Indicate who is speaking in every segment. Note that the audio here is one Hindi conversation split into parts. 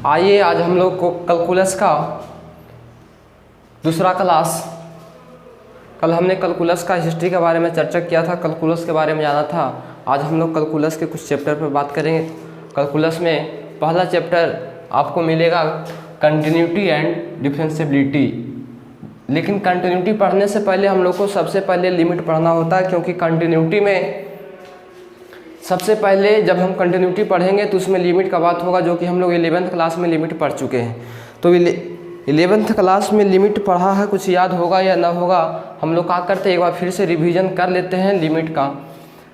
Speaker 1: आइए आज हम लोग को कैलकुलस का दूसरा क्लास। कल हमने कैलकुलस का हिस्ट्री के बारे में चर्चा किया था, कैलकुलस के बारे में जाना था। आज हम लोग कैलकुलस के कुछ चैप्टर पर बात करेंगे। कैलकुलस में पहला चैप्टर आपको मिलेगा कंटिन्यूटी एंड डिफरेंशिएबिलिटी। लेकिन कंटिन्यूटी पढ़ने से पहले हम लोग को सबसे पहले लिमिट पढ़ना होता है, क्योंकि कंटिन्यूटी में सबसे पहले जब हम कंटिन्यूटी पढ़ेंगे तो उसमें लिमिट का बात होगा, जो कि हम लोग 11th क्लास में लिमिट पढ़ चुके हैं। तो 11th क्लास में लिमिट पढ़ा है, कुछ याद होगा या ना होगा, हम लोग क्या करते हैं एक बार फिर से रिवीजन कर लेते हैं लिमिट का।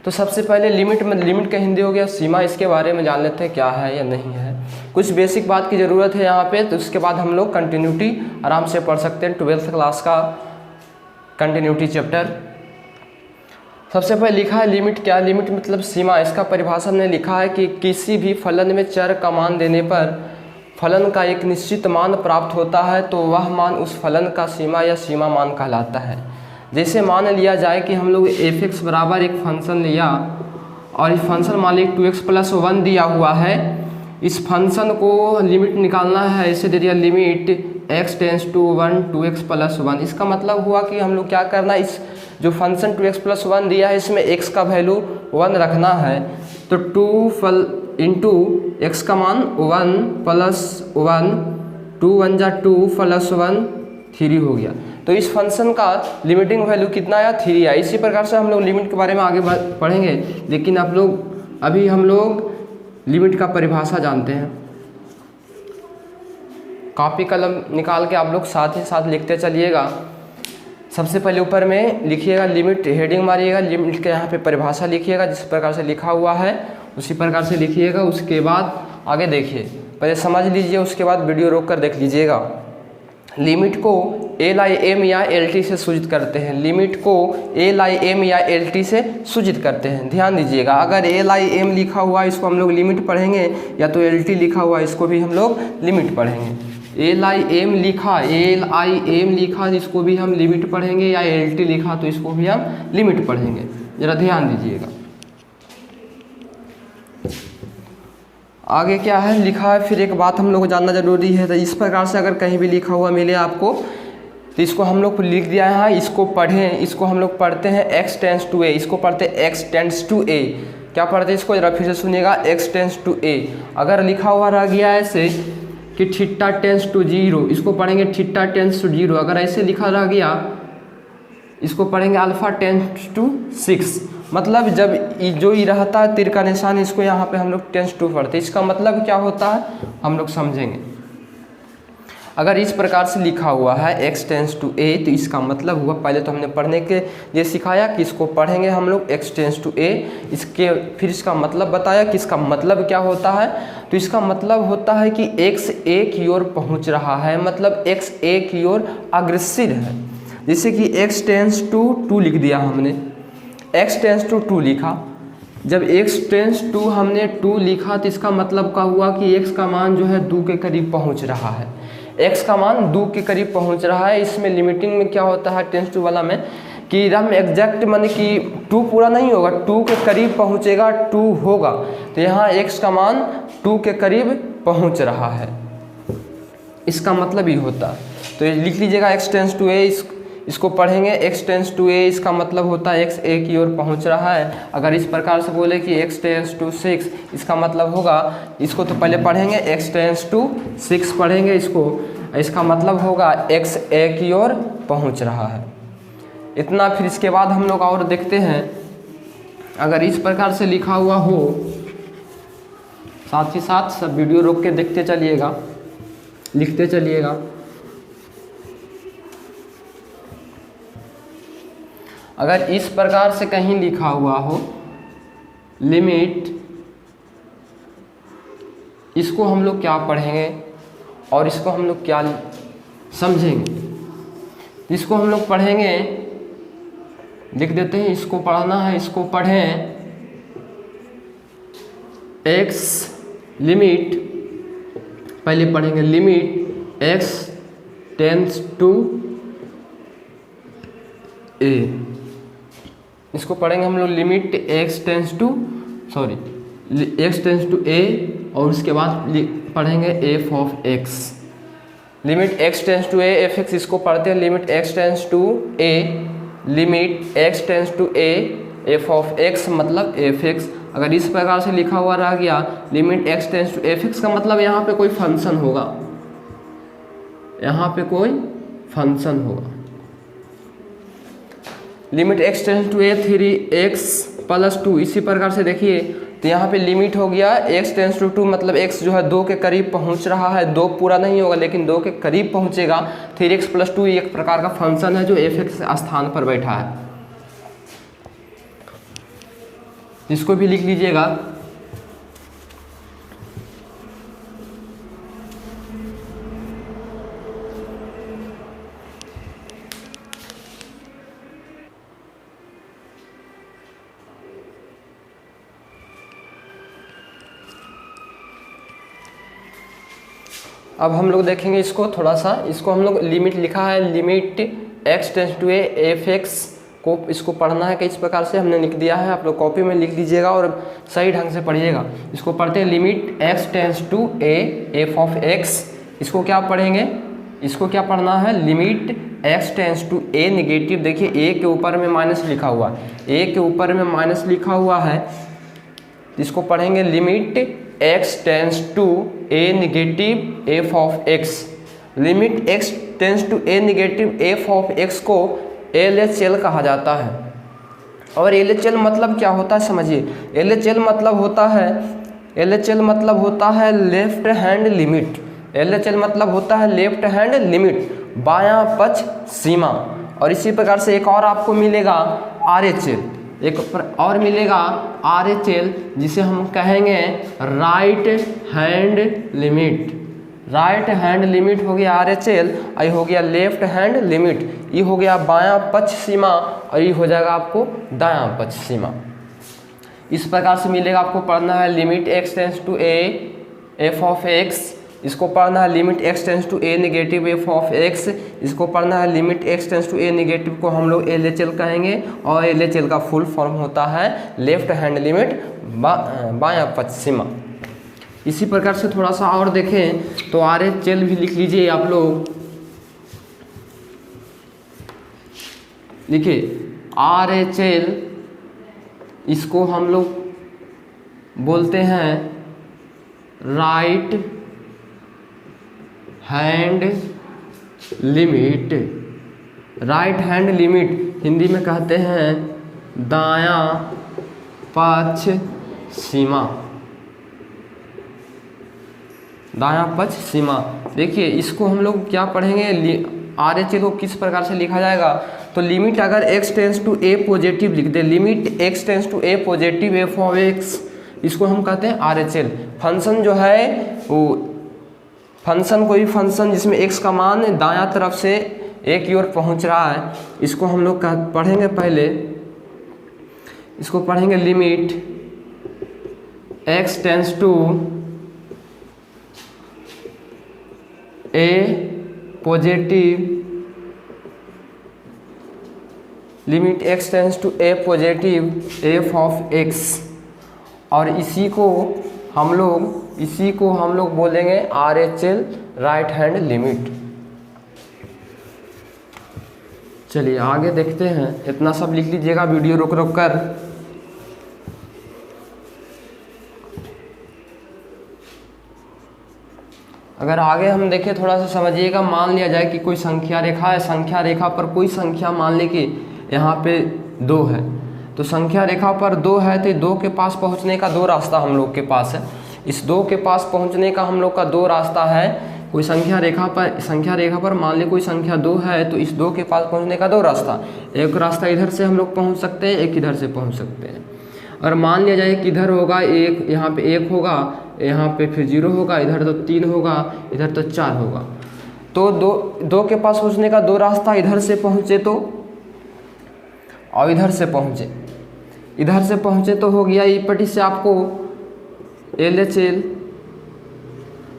Speaker 1: तो सबसे पहले लिमिट का हिंदी हो गया सीमा, इसके बारे में जान लेते हैं क्या है या नहीं है। कुछ बेसिक बात की ज़रूरत है यहाँ पे, तो उसके बाद हम लोग कंटिन्यूटी आराम से पढ़ सकते हैं। 12th क्लास का कंटिन्यूटी चैप्टर। सबसे पहले लिखा है लिमिट। क्या लिमिट मतलब सीमा। इसका परिभाषा में लिखा है कि किसी भी फलन में चर का मान देने पर फलन का एक निश्चित मान प्राप्त होता है, तो वह मान उस फलन का सीमा या सीमा मान कहलाता है। जैसे मान लिया जाए कि हम लोग f(x) बराबर एक फंक्शन लिया और इस फंक्शन मान लीजिए 2x+1 दिया हुआ है। इस फंक्शन को लिमिट निकालना है, ऐसे दे दिया limit x tends to 1 2x+1। इसका मतलब हुआ कि हम लोग क्या करना है, इस जो फंक्शन 2x+1 दिया है इसमें x का वैल्यू 1 रखना है। तो 2 इंटू x का मान 1 + 1 2 1 जा 2 + 1 3 हो गया। तो इस फंक्शन का लिमिटिंग वैल्यू कितना आया, 3 आया। इसी प्रकार से हम लोग लिमिट के बारे में आगे पढ़ेंगे, लेकिन अभी हम लोग लिमिट का परिभाषा जानते हैं। कॉपी कलम निकाल के आप लोग साथ ही साथ लिखते चलिएगा। सबसे पहले ऊपर में लिखिएगा लिमिट, हेडिंग मारिएगा, लिमिट के यहाँ पे परिभाषा लिखिएगा, जिस प्रकार से लिखा हुआ है उसी प्रकार से लिखिएगा। उसके बाद आगे देखिए, पहले समझ लीजिए, उसके बाद वीडियो रोक कर देख लीजिएगा। लिमिट को LIM या LT से सूचित करते हैं। लिमिट को LIM या LT से सूचित करते हैं, ध्यान दीजिएगा। अगर LIM लिखा हुआ इसको हम लोग लिमिट पढ़ेंगे, या तो LT लिखा हुआ इसको भी हम लोग लिमिट पढ़ेंगे। LIM लिखा इसको भी हम लिमिट पढ़ेंगे, या LT लिखा तो इसको भी हम लिमिट पढ़ेंगे। जरा ध्यान दीजिएगा। आगे क्या है लिखा है, फिर एक बात हम लोग को जानना जरूरी है। तो इस प्रकार से अगर कहीं भी लिखा हुआ मिले आपको, तो इसको हम लोग लिख दिया है, इसको पढ़ें। इसको हम लोग पढ़ते हैं x टेंस टू a, इसको पढ़ते हैं x टेंस टू a। क्या पढ़ते हैं इसको, जरा फिर से सुनिएगा, x टेंस टू a। अगर लिखा हुआ रह गया ऐसे कि थीटा टेंस टू 0, इसको पढ़ेंगे थीटा टेंस टू 0। अगर ऐसे लिखा रह गया इसको पढ़ेंगे अल्फा टेंस टू 6। मतलब जब जो ही रहता है तीर का निशान, इसको यहाँ पे हम लोग टेंस टू पढ़ते हैं। इसका मतलब क्या होता है हम लोग समझेंगे। अगर इस प्रकार से लिखा हुआ है x टेंस टू a, तो इसका मतलब हुआ, पहले तो हमने पढ़ने के ये सिखाया कि इसको पढ़ेंगे हम लोग x टेंस टू a। इसके फिर इसका मतलब बताया कि इसका मतलब क्या होता है। तो इसका मतलब होता है कि x a की ओर पहुँच रहा है, मतलब x a की ओर अग्रसर है। जैसे कि x टेंस टू 2 लिख दिया हमने, x टेंस टू 2 लिखा। जब x टेंस टू हमने 2 लिखा तो इसका मतलब का हुआ कि x का मान जो है 2 के करीब पहुंच रहा है। x का मान 2 के करीब पहुंच रहा है। इसमें लिमिटिंग में क्या होता है टेंस टू वाला में, कि एकदम एग्जैक्ट माने कि 2 पूरा नहीं होगा, 2 के करीब पहुंचेगा, 2 होगा। तो यहाँ x का मान 2 के करीब पहुँच रहा है, इसका मतलब ही होता है। तो लिख लीजिएगा x टेंस टू a, इसको पढ़ेंगे x टेंस टू a, इसका मतलब होता है x a की ओर पहुंच रहा है। अगर इस प्रकार से बोले कि x टेंस टू 6, इसका मतलब होगा, इसको तो पहले पढ़ेंगे x टेंस टू 6 पढ़ेंगे इसको, इसका मतलब होगा x a की ओर पहुंच रहा है। इतना। फिर इसके बाद हम लोग और देखते हैं, अगर इस प्रकार से लिखा हुआ हो, साथ ही साथ सब वीडियो रोक के देखते चलिएगा, लिखते चलिएगा। अगर इस प्रकार से कहीं लिखा हुआ हो लिमिट, इसको हम लोग क्या पढ़ेंगे और इसको हम लोग क्या समझेंगे। इसको हम लोग पढ़ेंगे, लिख देते हैं, इसको पढ़ना है, इसको पढ़ें x लिमिट, पहले पढ़ेंगे limit x tends to a। इसको पढ़ेंगे हम लोग limit x tends to a, और उसके बाद पढ़ेंगे f of x, limit x tends to a f x, इसको पढ़ते हैं limit x tends to a, limit x tends to a f of x मतलब एफ एक्स। अगर इस प्रकार से लिखा हुआ रह गया limit x tends to f x का मतलब यहाँ पे कोई फंक्शन होगा, यहाँ पे कोई फंक्शन होगा। Limit x tends to a 3x + 2, इसी प्रकार से देखिए तो यहाँ पे लिमिट हो गया x टेंस टू 2 मतलब x जो है 2 के करीब पहुँच रहा है, 2 पूरा नहीं होगा लेकिन 2 के करीब पहुँचेगा। 3x + 2 एक प्रकार का फंक्शन है जो f(x) स्थान पर बैठा है, इसको भी लिख लीजिएगा। अब हम लोग देखेंगे इसको थोड़ा सा, इसको हम लोग लिमिट लिखा है limit x tends to a f x को, इसको पढ़ना है कि इस प्रकार से हमने लिख दिया है, आप लोग कॉपी में लिख दीजिएगा और सही ढंग से पढ़िएगा। इसको पढ़ते हैं limit x tends to a f of x, इसको क्या पढ़ेंगे, इसको क्या पढ़ना है limit x tends to a negative, देखिए a के ऊपर में माइनस लिखा हुआ है, a के ऊपर में माइनस लिखा हुआ है, इसको पढ़ेंगे limit x tends to a negative f of x. Limit x tends to a negative f of x को LHL कहा जाता है। और LHL मतलब क्या होता है समझिए, LHL मतलब होता है, LHL मतलब होता है लेफ्ट हैंड लिमिट, LHL मतलब होता है लेफ्ट हैंड लिमिट, बायां पक्ष सीमा। और इसी प्रकार से एक और आपको मिलेगा RHL, एक और मिलेगा RHL जिसे हम कहेंगे right hand limit. Right hand limit हो गया RHL, ये हो गया लेफ्ट हैंड लिमिट, ये हो गया बायां पक्ष सीमा और ये हो जाएगा आपको दायां पक्ष सीमा। इस प्रकार से मिलेगा, आपको पढ़ना है limit x tends to a f of x, इसको पढ़ना है limit x tends to a negative f of x, इसको पढ़ना है limit x tends to a negative को हम लोग LHL कहेंगे और LHL का फुल फॉर्म होता है लेफ्ट हैंड लिमिट बायां पक्ष सीमा। इसी प्रकार से थोड़ा सा और देखें तो RHL भी लिख लीजिए आप लोग, देखिए RHL इसको हम लोग बोलते हैं right hand limit. Right hand limit Hindi में कहते हैं दायां पक्ष सीमा, दायां पक्ष सीमा। देखिए इसको हम लोग क्या पढ़ेंगे, RHL को किस प्रकार से लिखा जाएगा, तो लिमिट अगर x tends to A positive लिख दे, limit x tends to A positive F of x, इसको हम कहते हैं RHL। फंक्शन जो है वो फंक्शन, कोई फंक्शन जिसमें x का मान दायां तरफ से a की ओर पहुंच रहा है, इसको हम लोग पढ़ेंगे पहले, इसको पढ़ेंगे limit x tends to A positive, limit x tends to A positive F of x, और इसी को हम लोग बोलेंगे RHL राइट हैंड लिमिट। चलिए आगे देखते हैं, इतना सब लिख लीजिएगा वीडियो रोक रोक कर। अगर आगे हम देखें थोड़ा सा समझिएगा, मान लिया जाए कि कोई संख्या रेखा है, संख्या रेखा पर कोई संख्या मान ली कि यहाँ पे 2 है, तो संख्या रेखा पर 2 है तो 2 के पास पहुँचने का 2 रास्ता हम लोग के पास है। इस 2 के पास पहुँचने का हम लोग का 2 रास्ता है। कोई संख्या रेखा पर मान ली कोई संख्या 2 है तो इस 2 के पास पहुँचने का 2 रास्ता, एक रास्ता इधर से हम लोग पहुँच सकते हैं, एक इधर से पहुँच सकते हैं। और मान लिया जाए कि इधर होगा 1, यहाँ पे 1 होगा, यहाँ पे फिर 0 होगा, इधर तो 3 होगा, इधर तो 4 होगा। तो 2 के पास पहुँचने का 2 रास्ता, इधर से पहुँचे तो और इधर से पहुँचे तो हो गया ई पट्टी से आपको LHL,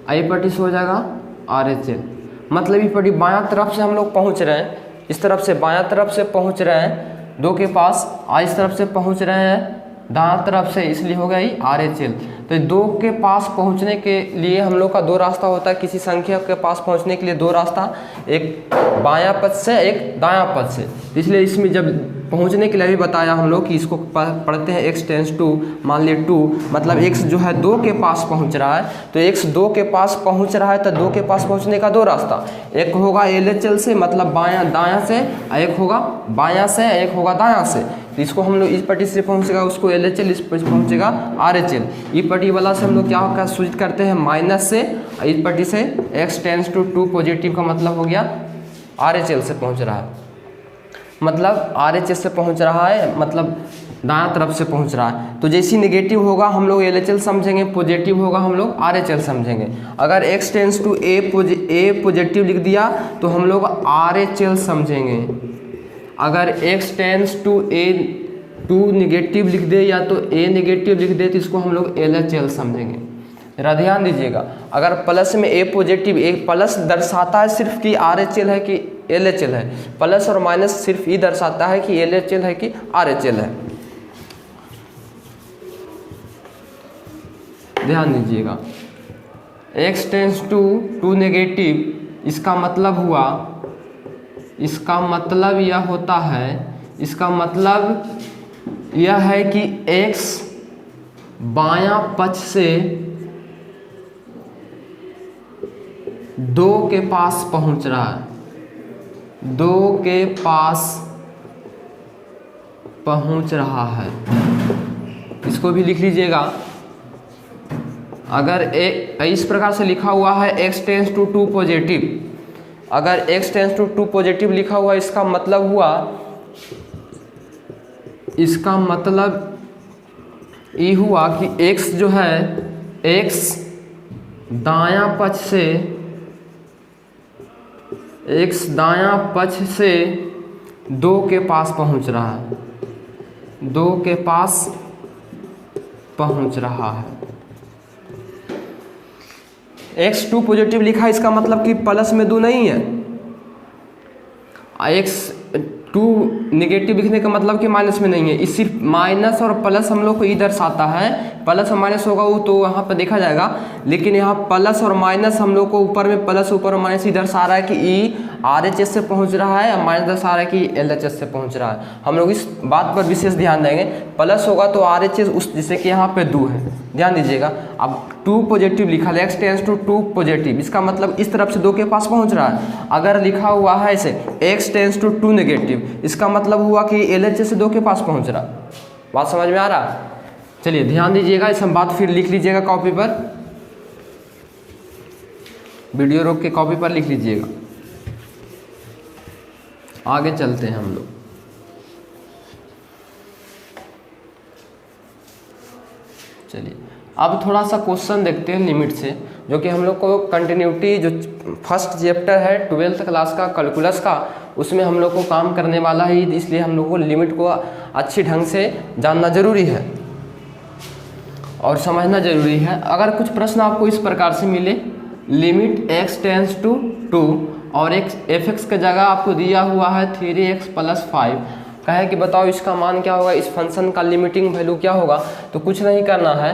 Speaker 1: आई पट्टी से हो जाएगा RHL। मतलब ई पट्टी बायां तरफ से हम लोग पहुँच रहे हैं, इस तरफ से बायां तरफ से पहुँच रहे हैं 2 के पास, इस तरफ से पहुँच रहे हैं दाएं तरफ से, इसलिए हो गया ये RHL। तो 2 के पास पहुंचने के लिए हम लोग का 2 रास्ता होता है, किसी संख्या के पास पहुंचने के लिए 2 रास्ता, एक बायां पद से एक दायां पद से। इसलिए इसमें जब पहुंचने के लिए भी बताया हम लोग कि इसको पढ़ते हैं x टेंस टू, मान लिए 2, मतलब x जो है 2 के पास पहुंच रहा है, तो x 2 के पास पहुंच रहा है, तो 2 के पास पहुंचने का 2 रास्ता, एक होगा LHL से मतलब बायां दायां से, एक होगा बायां से, एक होगा दायां से। तो इसको हम लोग इस पट्टी से पहुंचेगा उसको LHL, इस पर पहुंचेगा RHL। इस पट्टी वाला से हम लोग क्या सूचित करते हैं माइनस से, इस पट्टी से x टेंस टू 2 पॉजिटिव का मतलब हो गया RHL से पहुंच रहा है, मतलब RHS से पहुंच रहा है, मतलब दायां तरफ से पहुंच रहा है। तो जैसी नेगेटिव होगा हम लोग LHL समझेंगे, पॉजिटिव होगा हम लोग RHL समझेंगे। अगर x tends to a positive लिख दिया तो हम लोग RHL समझेंगे। अगर x tends to a 2 negative लिख दे या तो a निगेटिव लिख दे तो इसको हम लोग LHL समझेंगे। जरा ध्यान दीजिएगा, अगर प्लस में a पॉजिटिव, a प्लस दर्शाता है सिर्फ कि RHL है कि LHL है, प्लस और माइनस सिर्फ ये दर्शाता है कि LHL है कि RHL है। ध्यान दीजिएगा, x टेंस टू 2 नेगेटिव, इसका मतलब हुआ, इसका मतलब यह होता है, इसका मतलब यह है कि x बायां पक्ष से 2 के पास पहुंच रहा है, 2 के पास पहुंच रहा है। इसको भी लिख लीजिएगा, अगर इस प्रकार से लिखा हुआ है x टेंस टू 2 पॉजिटिव, अगर x टेंस टू 2 पॉजिटिव लिखा हुआ, इसका मतलब हुआ, इसका मतलब ये हुआ कि x जो है, x दायां पक्ष से, x दायां पक्ष से 2 के पास पहुंच रहा है, 2 के पास पहुंच रहा है। x 2 पॉजिटिव लिखा, इसका मतलब कि प्लस में 2 नहीं है, x 2 निगेटिव लिखने का मतलब कि माइनस में नहीं है। इस सिर्फ माइनस और प्लस हम लोग को इधर दर्शाता है, प्लस और माइनस होगा वो तो यहाँ पर देखा जाएगा, लेकिन यहाँ प्लस और माइनस हम लोग को ऊपर में प्लस ऊपर माइनस इधर दर्शा रहा है कि ई RHS से पहुँच रहा है, और माइनस दर्शा रहा है कि LHS से पहुँच रहा है। हम लोग इस बात पर विशेष ध्यान देंगे, प्लस होगा तो RHS उस, जैसे कि यहाँ पे 2 है, ध्यान दीजिएगा। अब 2 पॉजिटिव लिखा है, x टेंस टू 2 पॉजिटिव, इसका मतलब इस तरफ से 2 के पास पहुँच रहा है। अगर लिखा हुआ है ऐसे x टेंस टू 2 नेगेटिव, इसका मतलब हुआ कि LHS से 2 के पास पहुँच रहा। बात समझ में आ रहा? चलिए ध्यान दीजिएगा, इस बात फिर लिख लीजिएगा कॉपी पर, वीडियो रोक के कॉपी पर लिख लीजिएगा। आगे चलते हैं हम लोग। चलिए अब थोड़ा सा क्वेश्चन देखते हैं लिमिट से, जो कि हम लोग को कंटिन्यूटी, जो फर्स्ट चैप्टर है 12th क्लास का कैलकुलस का, उसमें हम लोग को काम करने वाला है, इसलिए हम लोग को लिमिट को अच्छी ढंग से जानना जरूरी है और समझना जरूरी है। अगर कुछ प्रश्न आपको इस प्रकार से मिले, लिमिट x टेंस टू 2 और f(x) के जगह आपको दिया हुआ है 3x + 5, कहे कि बताओ इसका मान क्या होगा, इस फंक्शन का लिमिटिंग वैल्यू क्या होगा। तो कुछ नहीं करना है,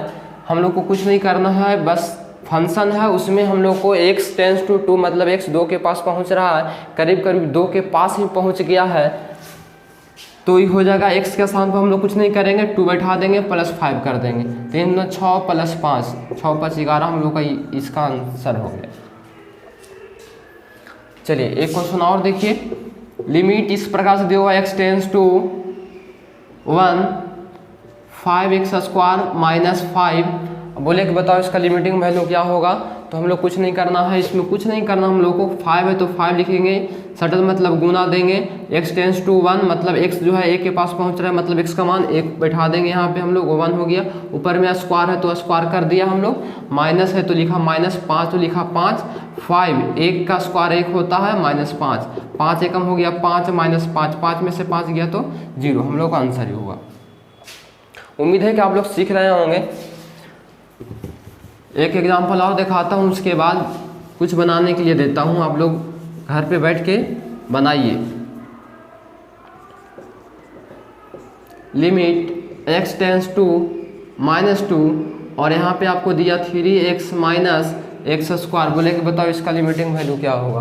Speaker 1: हम लोग को कुछ नहीं करना है, बस फंक्शन है उसमें हम लोग को x टेंस टू 2 मतलब x 2 के पास पहुंच रहा है, करीब करीब 2 के पास ही पहुंच गया है, तो ये हो जाएगा x के स्थान पर हम लोग कुछ नहीं करेंगे, 2 बैठा देंगे +5 कर देंगे, 3 × 6 + 5, 6 × 5 = 11, हम लोग का इसका आंसर हो गया। चलिए एक क्वेश्चन और देखिए, लिमिट इस प्रकार से दिया हुआ x टेंस टू 1 5x² - 5, बोले कि बताओ इसका लिमिटिंग वैल्यू क्या होगा। तो हम लोग कुछ नहीं करना है, इसमें कुछ नहीं करना, हम लोग को 5 है तो 5 लिखेंगे, सटल मतलब गुना देंगे, x टेंस टू 1 मतलब x जो है a के पास पहुंच रहा है, मतलब x का मान 1 बैठा देंगे, यहाँ पे हम लोग 1 हो गया, ऊपर में स्क्वायर है तो स्क्वायर कर दिया हम लोग, माइनस है तो लिखा -5 तो लिखा 5, 5 1 का स्क्वायर 1 होता है -5, 5 एकम हो गया 5 -5, 5 में से 5 गया तो 0, हम लोग का आंसर ही होगा। उम्मीद है कि आप लोग सीख रहे होंगे। एक एग्जाम्पल और दिखाता हूँ, उसके बाद कुछ बनाने के लिए देता हूँ, आप लोग घर पे बैठ के बनाइए। लिमिट x टेंस टू -2 और यहाँ पे आपको दिया 3x माइनस एक्स स्क्वायर। बोले कि बताओ इसका लिमिटिंग वैल्यू क्या होगा।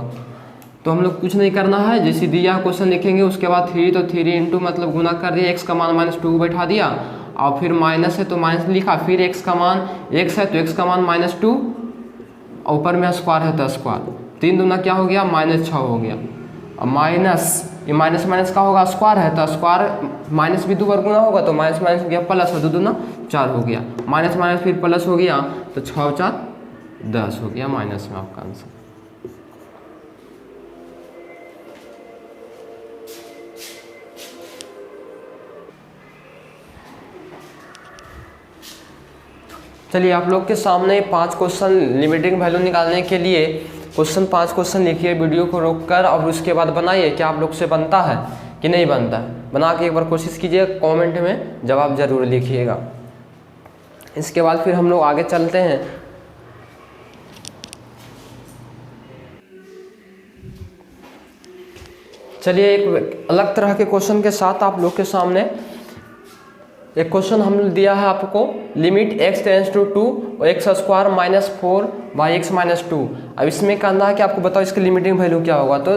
Speaker 1: तो हम लोग कुछ नहीं करना है, जैसे दिया क्वेश्चन लिखेंगे उसके बाद 3 तो 3 इंटू मतलब गुना कर दिया, x का मान -2 बैठा दिया और फिर माइनस है तो माइनस लिखा, फिर x का मान x है तो x का मान -2 और ऊपर में स्क्वायर है तो स्क्वायर, 3 दूना क्या हो गया -6 हो गया। और माइनस ये माइनस माइनस का होगा स्क्वायर है तो स्क्वायर माइनस भी 2 बार गुना होगा तो माइनस माइनस हो गया प्लस और 2 दूना 4 हो गया, माइनस माइनस फिर प्लस हो गया तो 6 4 10 हो गया माइनस में आपका आंसर। चलिए आप लोग के सामने 5 क्वेश्चन लिमिटिंग वैल्यू निकालने के लिए 5 क्वेश्चन लिखिए, वीडियो को रोककर और उसके बाद बनाइए। क्या आप लोग से बनता है कि नहीं बनता है, बना के एक बार कोशिश कीजिए, कमेंट में जवाब जरूर लिखिएगा। इसके बाद फिर हम लोग आगे चलते हैं। चलिए एक अलग तरह के क्वेश्चन के साथ आप लोग के सामने एक क्वेश्चन हमने दिया है आपको, लिमिट x टेंस टू 2 और एक्स स्क्वायर -4 बाई एक्स -2। अब इसमें कहना है कि आपको बताओ इसकी लिमिटिंग वैल्यू क्या होगा। तो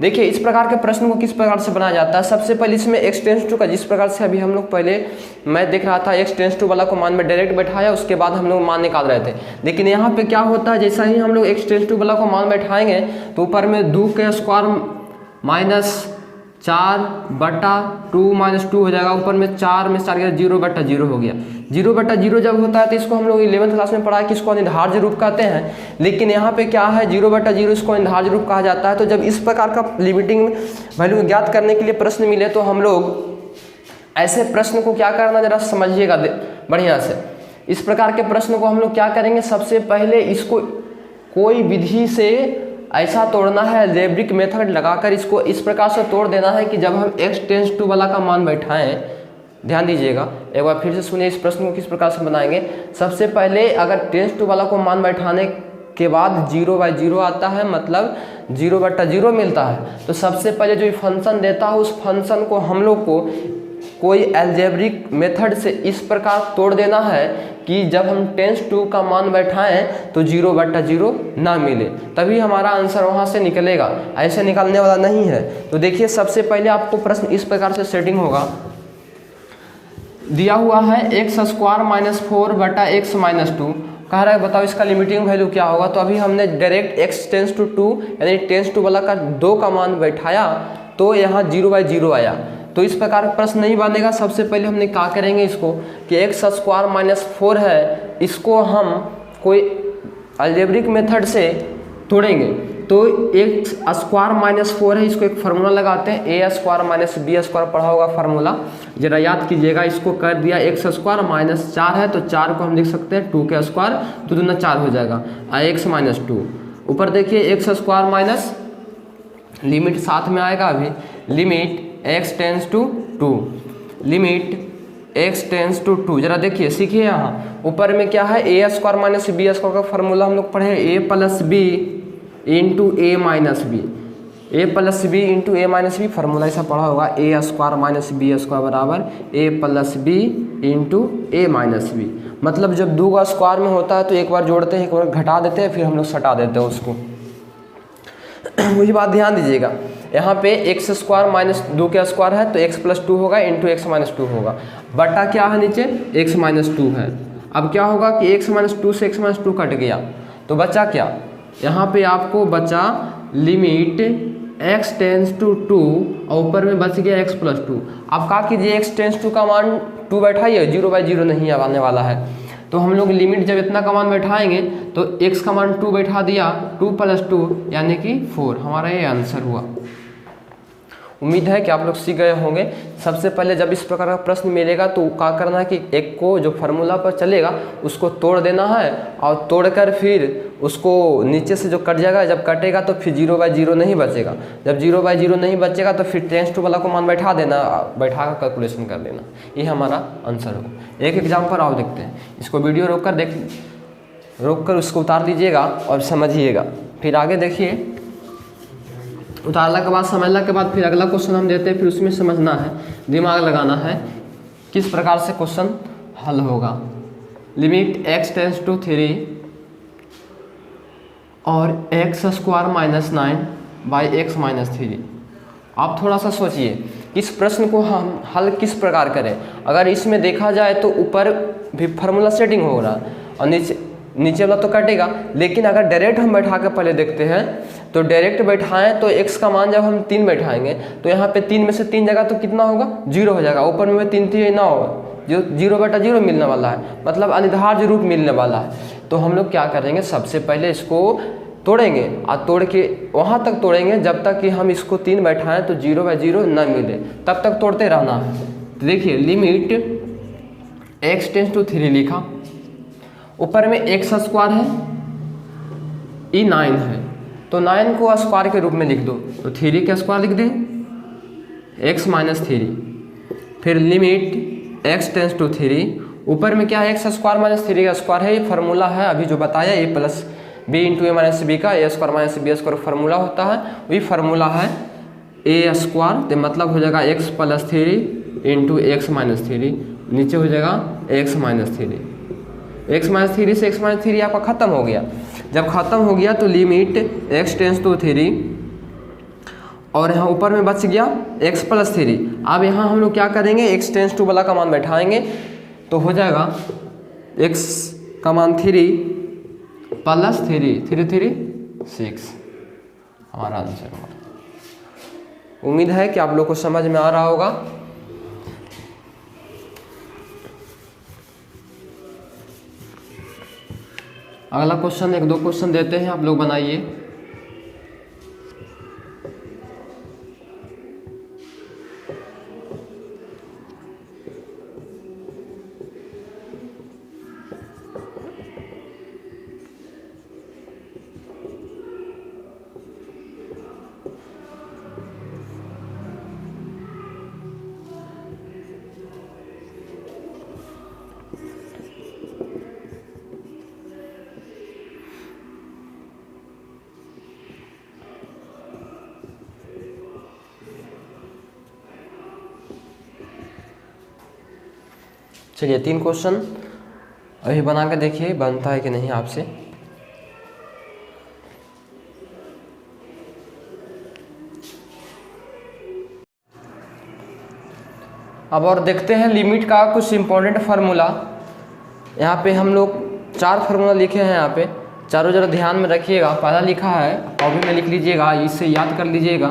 Speaker 1: देखिए इस प्रकार के प्रश्न को किस प्रकार से बनाया जाता है। सबसे पहले इसमें x टेंस टू का जिस प्रकार से अभी हम लोग पहले मैं देख रहा था x टेंस टू वाला को मान में डायरेक्ट बैठाया, उसके बाद हम लोग मान निकाल रहे थे। लेकिन यहाँ पे क्या होता है, जैसा ही हम लोग x टेंस टू वाला को मान बैठाएंगे तो ऊपर में 2 के स्क्वायर -4/2 -2 हो जाएगा, ऊपर में 4 में 4 गया 0/0 हो गया। 0/0 जब होता है तो इसको हम लोग 11th क्लास में पढ़ा है कि इसको अनिधार्य रूप कहते हैं। लेकिन यहाँ पे क्या है 0/0 इसको अनिधार्य रूप कहा जाता है। तो जब इस प्रकार का लिमिटिंग वैल्यू ज्ञात करने के लिए प्रश्न मिले तो हम लोग ऐसे प्रश्न को क्या करना जरा समझिएगा बढ़िया से। इस प्रकार के प्रश्न को हम लोग क्या करेंगे, सबसे पहले इसको कोई विधि से ऐसा तोड़ना है, अलजेब्रिक मेथड लगाकर इसको इस प्रकार से तोड़ देना है कि जब हम x टेंस टू वाला का मान बैठाएं, ध्यान दीजिएगा एक बार फिर से सुनिए इस प्रश्न को किस प्रकार से बनाएंगे। सबसे पहले अगर टेंस टू वाला को मान बैठाने के बाद 0/0 आता है, मतलब 0/0 मिलता है, तो सबसे पहले जो फंक्शन देता है उस फंक्शन को हम लोग को कोई अलजेब्रिक मेथड से इस प्रकार तोड़ देना है कि जब हम टेंस टू का मान बैठाएं तो 0/0 ना मिले, तभी हमारा आंसर वहां से निकलेगा, ऐसे निकालने वाला नहीं है। तो देखिए सबसे पहले आपको प्रश्न इस प्रकार से सेटिंग होगा, दिया हुआ है x स्क्वायर -4/x -2, कह रहा है बताओ इसका लिमिटिंग वैल्यू क्या होगा। तो अभी हमने डायरेक्ट x टेंस टू 2 यानी टेंस टू वाला का 2 का मान बैठाया तो यहाँ 0/0 आया। तो इस प्रकार प्रश्न नहीं बनेगा। सबसे पहले हमने क्या करेंगे इसको कि x स्क्वायर -4 है, इसको हम कोई अलजेब्रिक मेथड से तोड़ेंगे। तो x स्क्वायर -4 है, इसको एक फार्मूला लगाते हैं, a स्क्वायर -b स्क्वायर पढ़ा होगा फार्मूला, जरा याद कीजिएगा। इसको कर दिया x स्क्वायर -4 है तो 4 को हम लिख सकते हैं 2 के स्क्वायर, तो 2 4 हो जाएगा x -2। ऊपर देखिए x स्क्वायर माइनस लिमिट साथ में आएगा, अभी limit x tends to 2, limit x tends to 2, जरा देखिए सीखिए। यहाँ ऊपर में क्या है a स्क्वायर -b स्क्वायर का फार्मूला हम लोग पढ़े, a + b into a - b, a + b into a - b formula ऐसा पढ़ा होगा, a स्क्वायर -b स्क्वायर बराबर a + b into a - b। मतलब जब 2 का स्क्वायर में होता है तो एक बार जोड़ते हैं, एक बार घटा देते हैं, फिर हम लोग सटा देते हैं उसको। वही बात ध्यान दीजिएगा, यहाँ पे x स्क्वायर -2 के स्क्वायर है तो x + 2 होगा इंटू x -2 होगा, बटा क्या है नीचे x -2 है। अब क्या होगा कि x -2 से x -2 कट गया तो बचा क्या, यहाँ पे आपको बचा लिमिट x टेंस टू 2 और ऊपर में बच गया x + 2। अब क्या कीजिए x टेंस टू का मान 2 बैठाइए, 0/0 नहीं आने वाला है। तो हम लोग लिमिट जब इतना का मान बैठाएंगे तो x का मान 2 बैठा दिया, 2 + 2 यानी कि 4, हमारा ये आंसर हुआ। उम्मीद है कि आप लोग सीख गए होंगे। सबसे पहले जब इस प्रकार का प्रश्न मिलेगा तो क्या करना है कि एक को जो फार्मूला पर चलेगा उसको तोड़ देना है और तोड़कर फिर उसको नीचे से जो कट जाएगा, जब कटेगा तो फिर 0/0 नहीं बचेगा। जब 0/0 नहीं बचेगा तो फिर टेंस टू वाला को मान बैठा देना, बैठा कर कैलकुलेशन कर लेना, ये हमारा आंसर होगा। एक एग्जाम्पल और देखते हैं, इसको वीडियो रोक कर उसको उतार दीजिएगा और समझिएगा, फिर आगे देखिए। उतारने के बाद समझने के बाद फिर अगला क्वेश्चन हम देते हैं, फिर उसमें समझना है, दिमाग लगाना है किस प्रकार से क्वेश्चन हल होगा। लिमिट x टेंस टू 3 और x square minus 9 by x minus 3। आप थोड़ा सा सोचिए इस प्रश्न को हम हल किस प्रकार करें। अगर इसमें देखा जाए तो ऊपर भी फार्मूला सेटिंग हो रहा और नीचे वाला तो कटेगा, लेकिन अगर डायरेक्ट हम बैठा के पहले देखते हैं तो डायरेक्ट बैठाएं तो x का मान जब हम 3 बैठाएंगे तो यहाँ पे 3 में से 3 जगह तो कितना होगा 0 हो जाएगा, ऊपर में 3 3 ना होगा, जो 0/0 मिलने वाला है, मतलब अनिर्धार्य रूप मिलने वाला है। तो हम लोग क्या करेंगे, सबसे पहले इसको तोड़ेंगे और तोड़ के वहाँ तक तोड़ेंगे जब तक कि हम इसको 3 बैठाएं तो 0/0 न मिले, तब तक तोड़ते रहना है। तो देखिए लिमिट x टेंस टू 3 लिखा, ऊपर में x स्क्वायर है, ई 9 है, तो 9 को स्क्वायर के रूप में लिख दो, तो 3 का स्क्वायर लिख दें x माइनस 3। फिर लिमिट x टेंस टू 3, ऊपर में क्या है x स्क्वायर माइनस 3 का स्क्वायर है, ये फार्मूला है अभी जो बताया a plus b into a minus b का a square minus b square formula होता है, वही फार्मूला है a स्क्वायर, तो मतलब हो जाएगा x plus 3 into x minus 3, नीचे हो जाएगा x माइनस 3। x माइनस 3 से x माइनस 3 आपका खत्म हो गया। जब खत्म हो गया तो लिमिट x टेंस टू 3 और यहाँ ऊपर में बच गया x प्लस 3। अब यहाँ हम लोग क्या करेंगे, x टेंस टू वाला का मान बैठाएंगे तो हो जाएगा x का मान 3 प्लस 3 3 3 6 हमारा आंसर होगा। उम्मीद है कि आप लोग को समझ में आ रहा होगा। अगला क्वेश्चन 1-2 क्वेश्चन देते हैं, आप लोग बनाइए। चलिए 3 क्वेश्चन अभी बना के देखिए बनता है कि नहीं आपसे। अब और देखते हैं लिमिट का कुछ इंपॉर्टेंट फार्मूला। यहाँ पे हम लोग 4 फार्मूला लिखे हैं, यहाँ पे चारों जरा ध्यान में रखिएगा। पहला लिखा है कॉपी में लिख लीजिएगा, इससे याद कर लीजिएगा।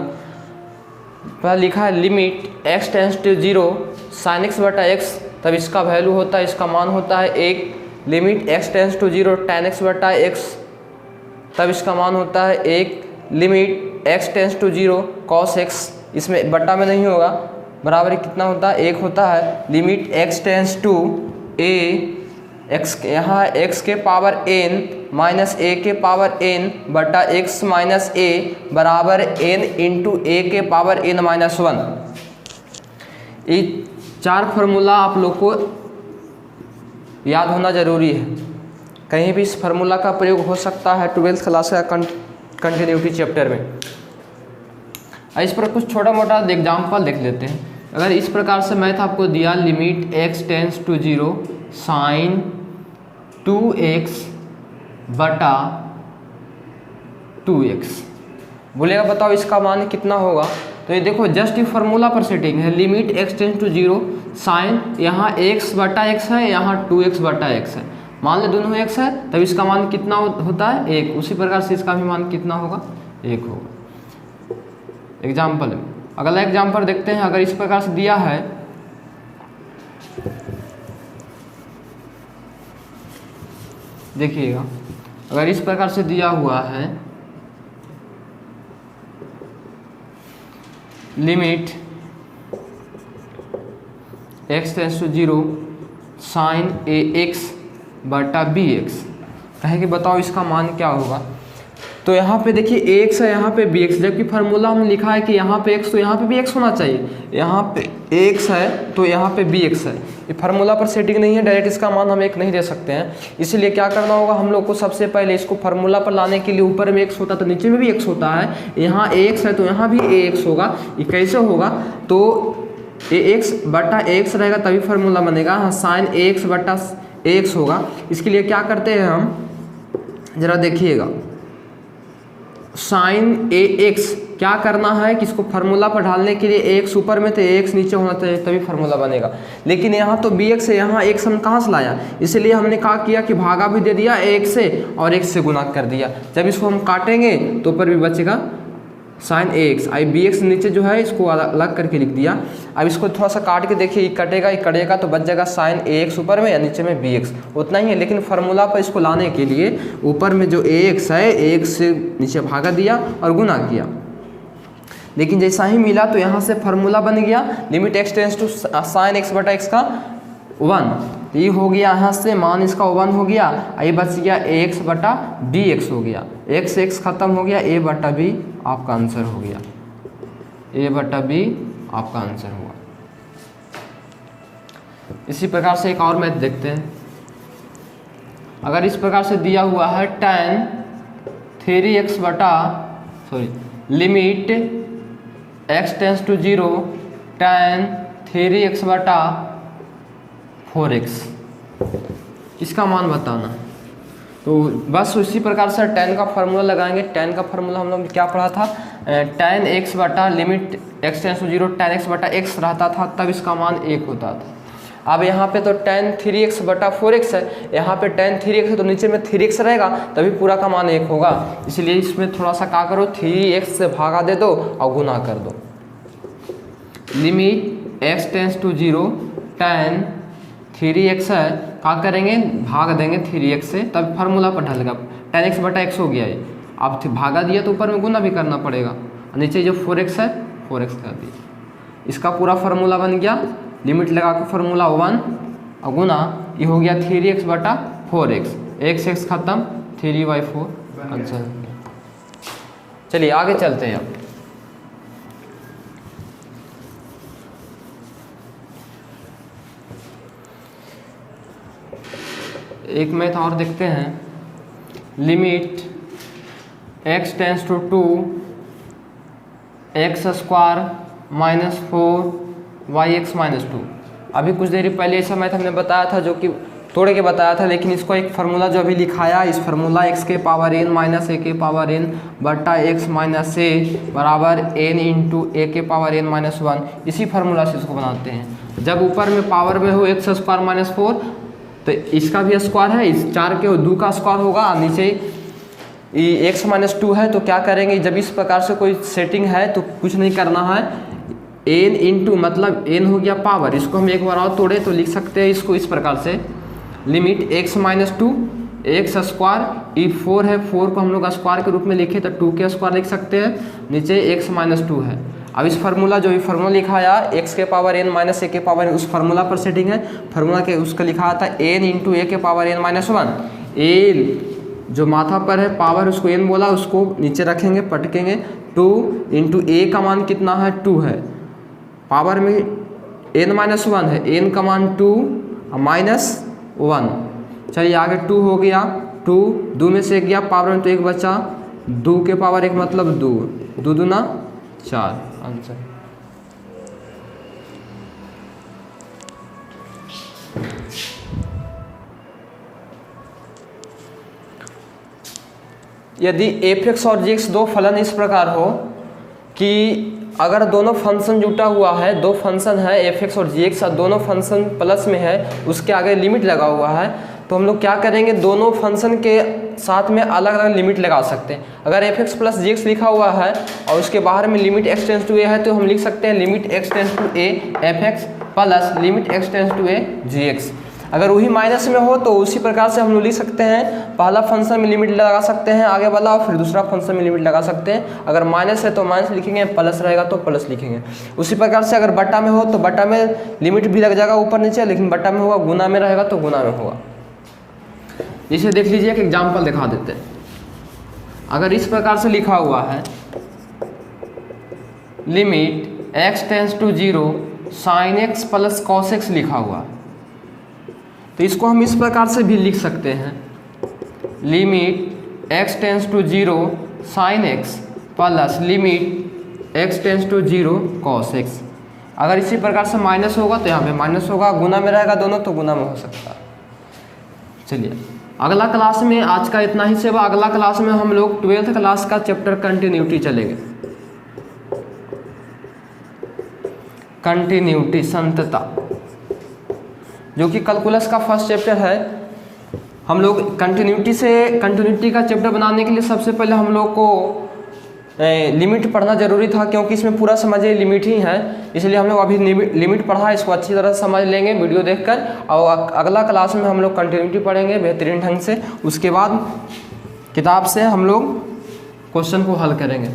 Speaker 1: पहला लिखा है limit x tends to 0 sine x/x, तब इसका वैल्यू होता है, इसका मान होता है 1। Limit x tends to 0 tan x/x, तब इसका मान होता है 1। Limit x tends to 0 cos x, इसमें बट्टा में नहीं होगा, बराबर कितना होता है 1 होता है। Limit x tends to a x, यहाँ x के पावर n माइनस a के पावर n बटा x माइनस a बराबर n इंटू a के पावर n माइनस 1। ये 4 फार्मूला आप लोग को याद होना जरूरी है। कहीं भी इस फार्मूला का प्रयोग हो सकता है 12th क्लास का कंटिन्यूटी चैप्टर में। इस पर कुछ छोटा मोटा एग्जाम्पल देख लेते हैं। अगर इस प्रकार से मैथ आपको दिया, limit x tends to 0 sine 2x बटा 2x, बोलेगा बताओ इसका मान कितना होगा। तो ये देखो जस्ट ये फार्मूला पर सेटिंग है। Limit x tends to 0 sine, यहाँ x/x है, यहाँ 2x/x है, मान ले दोनों x है, तब इसका मान कितना होता है 1। उसी प्रकार से इसका भी मान कितना होगा 1 होगा। एग्जाम्पल में अगला एग्जाम्पल देखते हैं। अगर इस प्रकार से दिया है, देखिएगा अगर इस प्रकार से दिया हुआ है limit x tends to 0 sine ax बटा bx, कहे कि बताओ इसका मान क्या होगा। तो यहाँ पे देखिए ax है, यहाँ पे bx, जबकि फार्मूला हमने लिखा है कि यहाँ पे x तो यहाँ पे भी x होना चाहिए। यहाँ पे ax है तो यहाँ पे bx है। ये फार्मूला पर सेटिंग नहीं है, डायरेक्ट इसका मान हम 1 नहीं दे सकते हैं। इसलिए क्या करना होगा हम लोग को, सबसे पहले इसको फार्मूला पर लाने के लिए ऊपर में x होता तो नीचे में भी x होता है। यहाँ ax है तो यहाँ भी ax होगा। ये कैसे होगा, तो ए एक्स बटा एक्स रहेगा तभी फार्मूला बनेगा। हाँ, साइन ए एक्स बटा ए एक्स होगा। इसके लिए क्या करते हैं हम, जरा देखिएगा, साइन ए एक्स क्या करना है कि इसको फार्मूला पर ढालने के लिए ए एक्स ऊपर में तो ए एक्स नीचे होना चाहिए तभी फार्मूला बनेगा। लेकिन यहाँ तो बी एक्स है, यहाँ एक्स हम कहाँ से लाया, इसलिए हमने कहा किया कि भागा भी दे दिया ए एक्स से और एक्स से गुना कर दिया। जब इसको हम काटेंगे तो ऊपर भी बचेगा साइन ए एक्स। आई बी एक्स नीचे जो है इसको अलग करके लिख दिया। अब इसको थोड़ा सा काट के देखिए, कटेगा तो बच जाएगा साइन ए एक्स ऊपर में या नीचे में बी एक्स, उतना ही है। लेकिन फार्मूला पर इसको लाने के लिए ऊपर में जो ए एक्स है ए एक्स से नीचे भागा दिया और गुना किया। लेकिन जैसा ही मिला तो यहाँ से फार्मूला बन गया limit x tends to sine x बटा एक्स का 1। ये हो गया, यहाँ से मान इसका 1 हो गया। ये बच गया ए एक्स बटा बी एक्स हो गया। एक्स एक्स खत्म हो गया, ए बटा बी आपका आंसर हो गया। ए बटा बी आपका आंसर हुआ। इसी प्रकार से एक और मैथ देखते हैं। अगर इस प्रकार से दिया हुआ है tan 3x बटा limit x tends to 0 tan 3x बटा 4x, इसका मान बताना। तो बस उसी प्रकार से tan का फार्मूला लगाएंगे। tan का फार्मूला हम लोग ने क्या पढ़ा था, tan x बटा limit x tends to 0 tan x बटा x रहता था, तब इसका मान 1 होता था। अब यहाँ पे तो tan 3x बटा 4x है, यहाँ पे tan 3x है तो नीचे में 3x रहेगा तभी पूरा का मान 1 होगा। इसलिए इसमें थोड़ा सा क्या करो, 3x से भागा दे दो और गुना कर दो। Limit x tends to 0 tan 3x है, क्या करेंगे, भाग देंगे 3x से तब फार्मूला पर ढलेगा। tan x बटा x हो गया ये। अब भागा दिया तो ऊपर में गुना भी करना पड़ेगा। नीचे जो 4x है 4x कर दिया। इसका पूरा फार्मूला बन गया। लिमिट लगा के फार्मूला 1 और गुना ये हो गया 3x बटा 4x। x x खत्म, 3/4 आंसर। चलिए आगे चलते हैं। अब एक मैथ और देखते हैं। Limit x tends to 2 x square minus 4 yx minus 2। अभी कुछ देर पहले ऐसा मैथ हमने बताया था जो कि तोड़ के बताया था, लेकिन इसको एक फार्मूला जो अभी लिखाया, इस फार्मूला x के पावर n माइनस a के पावर n बटा x माइनस a बराबर n इंटू a के पावर n माइनस 1, इसी फार्मूला से इसको बनाते हैं। जब ऊपर में पावर में हो x स्क्वायर माइनस 4 तो इसका भी स्क्वायर है, इस 4 के 2 का स्क्वायर होगा। नीचे x माइनस 2 है तो क्या करेंगे, जब इस प्रकार से कोई सेटिंग है तो कुछ नहीं करना है, n इंटू मतलब n हो गया पावर। इसको हम एक बार और तोड़े तो लिख सकते हैं इसको इस प्रकार से, limit x minus 2 X square, ई 4 है, 4 को हम लोग स्क्वायर के रूप में लिखे तो 2 के स्क्वायर लिख सकते हैं, नीचे x माइनस 2 है। अब इस फार्मूला जो फार्मूला लिखाया x के पावर n माइनस a के पावर n, उस फार्मूला पर सेटिंग है। फार्मूला के उसका लिखा था n इंटू a के पावर n माइनस 1। a जो माथा पर है पावर उसको n बोला, उसको नीचे रखेंगे पटकेंगे। 2 इंटू a का मान कितना है, 2 है, पावर में n माइनस 1 है, n का मान 2 माइनस 1। चलिए आगे 2 हो गया, 2 में से 1 गया पावर में तो 1 बचा, 2 के पावर 1 मतलब 2, 2 दूना 4 आंसर। यदि f(x) और g(x) दो फलन इस प्रकार हो कि अगर दोनों फंक्शन जुटा हुआ है, दो फंक्शन है f(x) और g(x) और दोनों फंक्शन प्लस में है, उसके आगे लिमिट लगा हुआ है, तो हम लोग क्या करेंगे, दोनों फंक्शन के साथ में अलग अलग लिमिट लगा सकते हैं। अगर f(x) प्लस g(x) लिखा हुआ है और उसके बाहर में limit x tends to a है तो हम लिख सकते हैं limit x tends to a f(x) plus limit x tends to a g(x). अगर वही माइनस में हो तो उसी प्रकार से हम लोग लिख सकते हैं, पहला फंक्शन में लिमिट लगा सकते हैं आगे वाला और फिर दूसरा फंक्शन में लिमिट लगा सकते हैं। अगर माइनस है तो माइनस लिखेंगे, प्लस रहेगा तो प्लस लिखेंगे। उसी प्रकार से अगर बटा में हो तो बटा में लिमिट भी लग जाएगा ऊपर नीचे, लेकिन बटा में होगा, गुना में रहेगा तो गुना में होगा। इसे देख लीजिए, एक एग्जाम्पल दिखा देते हैं। अगर इस प्रकार से लिखा हुआ है limit x tends to 0 sine x plus cos x लिखा हुआ, तो इसको हम इस प्रकार से भी लिख सकते हैं, limit x tends to 0 sine x plus limit x tends to 0 cos x। अगर इसी प्रकार से माइनस होगा तो यहाँ पे माइनस होगा, गुना में रहेगा दोनों तो गुना में हो सकता है। चलिए अगला क्लास में आज का इतना ही सेवा। अगला क्लास में हम लोग 12th क्लास का चैप्टर कंटिन्यूटी चलेंगे। कंटिन्यूटी संतता, जो कि कैलकुलस का फर्स्ट चैप्टर है। हम लोग कंटिन्यूटी का चैप्टर बनाने के लिए सबसे पहले हम लोग को लिमिट पढ़ना जरूरी था, क्योंकि इसमें पूरा समझिए लिमिट ही है, इसलिए हम लोग अभी लिमिट पढ़ा, इसको अच्छी तरह समझ लेंगे वीडियो देखकर। और अगला क्लास में हम लोग कंटिन्यूटी पढ़ेंगे बेहतरीन ढंग से। उसके बाद किताब से हम लोग क्वेश्चन को हल करेंगे।